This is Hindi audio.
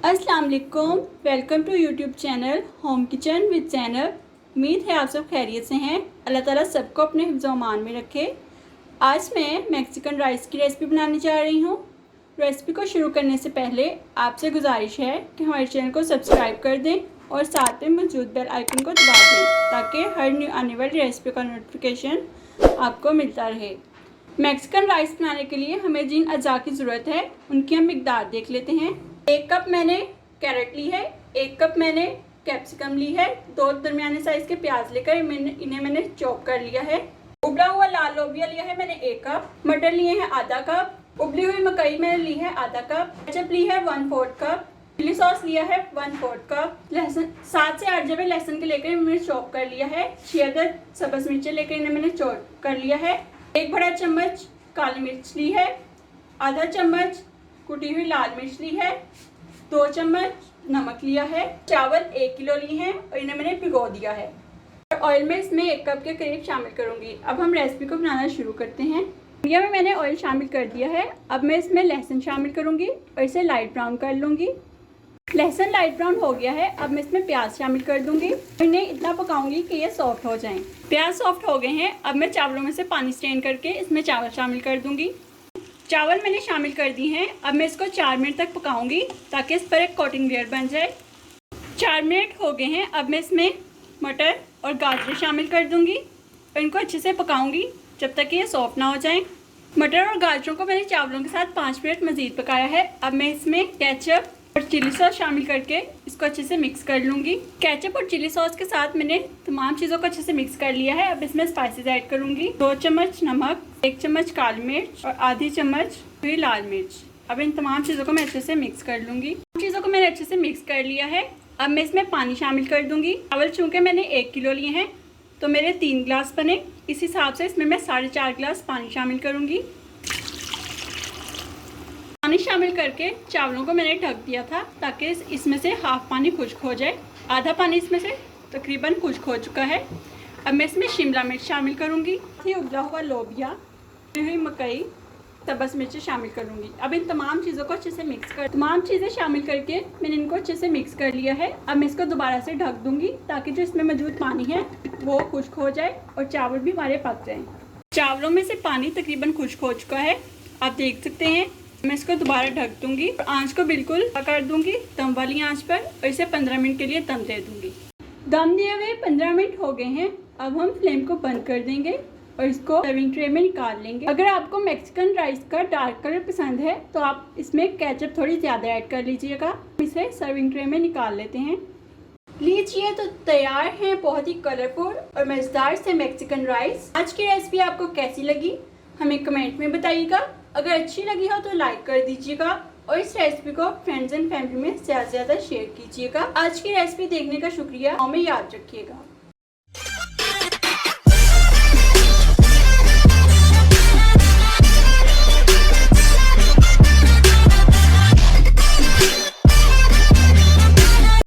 अस्सलाम वालेकुम, welcome to YouTube channel home kitchen with Zainab. उम्मीद है आप सब खैरियत से हैं। अल्लाह ताला सबको अपने हिफ्ज़ व अमान में रखे। आज मैं मैक्सिकन राइस की रेसिपी बनाने जा रही हूँ। रेसिपी को शुरू करने से पहले आपसे गुजारिश है कि हमारे चैनल को सब्सक्राइब कर दें और साथ में मौजूद बेल आइकन को दबा दें ताकि हर न्यू आने वाली रेसिपी का नोटिफिकेशन आपको मिलता रहे। मैक्सिकन राइस बनाने के लिए हमें जिन अज़ा की ज़रूरत है उनकी हम मिकदार देख लेते हैं। 1 कप मैंने कैरेट ली है, 1 कप मैंने कैप्सिकम ली है, 2 दरमियाने साइज़ के प्याज लेकर इन्हें मैंने चॉप कर लिया है। उबला हुआ लाल लोबिया लिया है मैंने 1 कप, मटर लिए हैं आधा कप, उबली हुई मकई मैंने ली है आधा कप, केचप ली है 1/4 कप, चिली सॉस लिया है 1/4 कप, लहसुन 7 से 8 जबे लहसुन के लेकर मैंने चॉप कर लिया है, 6 अदद सब्ज़ मिर्चें लेकर इन्हें मैंने चॉप कर लिया है। 1 बड़ा चम्मच काली मिर्च ली है, आधा चम्मच कुटी हुई लाल मिर्च ली है, 2 चम्मच नमक लिया है। चावल 1 किलो लिए हैं और इन्हें मैंने भिगो दिया है और ऑयल में इसमें 1 कप के करीब शामिल करूंगी। अब हम रेसिपी को बनाना शुरू करते हैं। मीडिया में मैंने ऑयल शामिल कर दिया है। अब मैं इसमें लहसुन शामिल करूंगी और इसे लाइट ब्राउन कर लूँगी। लहसुन लाइट ब्राउन हो गया है। अब मैं इसमें प्याज शामिल कर दूंगी। इन्हें इतना पकाऊंगी कि ये सॉफ्ट हो जाएं। प्याज सॉफ्ट हो गए हैं। अब मैं चावलों में से पानी स्ट्रेन करके इसमें चावल शामिल कर दूंगी। चावल मैंने शामिल कर दी हैं। अब मैं इसको 4 मिनट तक पकाऊंगी ताकि इस पर एक कोटिंग लेयर बन जाए। 4 मिनट हो गए हैं। अब मैं इसमें मटर और गाजर शामिल कर दूंगी और इनको अच्छे से पकाऊंगी जब तक कि ये सॉफ्ट ना हो जाएं। मटर और गाजरों को मैंने चावलों के साथ 5 मिनट मज़ीद पकाया है। अब मैं इसमें केचप और चिली सॉस शामिल करके इसको अच्छे से मिक्स कर लूँगी। केचप और चिली सॉस के साथ मैंने तमाम चीज़ों को अच्छे से मिक्स कर लिया है। अब इसमें स्पाइसेस ऐड करूँगी। 2 चम्मच नमक, 1 चम्मच काली मिर्च और आधी चम्मच हुई लाल मिर्च। अब इन तमाम चीज़ों को मैं अच्छे से मिक्स कर लूँगी। चीज़ों को मैंने अच्छे से मिक्स कर लिया है। अब मैं इसमें पानी शामिल कर दूँगी। चावल चूँकि मैंने 1 किलो लिए हैं तो मेरे 3 गिलास बने, इस हिसाब से इसमें मैं 4.5 गिलास पानी शामिल करूँगी। पानी शामिल करके चावलों को मैंने ढक दिया था ताकि इसमें से हाफ पानी खुश्क हो जाए। आधा पानी इसमें से तकरीबन खुश्क हो चुका है। अब मैं इसमें शिमला मिर्च शामिल करूँगी, उबला हुआ लोबिया, हुई मकई, सब्ज़ मिर्चें शामिल करूँगी। अब इन तमाम चीज़ों को अच्छे से तमाम चीज़ें शामिल करके मैंने इनको अच्छे से मिक्स कर लिया है। अब मैं इसको दोबारा से ढक दूँगी ताकि जो इसमें मौजूद पानी है वो खुश्क हो जाए और चावल भी हमारे पक जाएँ। चावलों में से पानी तकरीबन खुश्क हो चुका है, आप देख सकते हैं। मैं इसको दोबारा ढक दूंगी और आंच को बिल्कुल कर दूंगी दम वाली आंच पर और इसे 15 मिनट के लिए दम दे दूंगी। दम दिए हुए 15 मिनट हो गए हैं। अब हम फ्लेम को बंद कर देंगे और इसको सर्विंग ट्रे में निकाल लेंगे। अगर आपको मैक्सिकन राइस का डार्क कलर पसंद है तो आप इसमें केचप थोड़ी ज़्यादा ऐड कर लीजिएगा। इसे सर्विंग ट्रे में निकाल लेते हैं। लीजिए तो तैयार है बहुत ही कलरफुल और मज़ेदार से मैक्सिकन राइस। आज की रेसिपी आपको कैसी लगी हमें कमेंट में बताइएगा। अगर अच्छी लगी हो तो लाइक कर दीजिएगा और इस रेसिपी को फ्रेंड्स एंड फैमिली में ज़्यादा से ज़्यादा शेयर कीजिएगा। आज की रेसिपी देखने का शुक्रिया, हमें याद रखिएगा।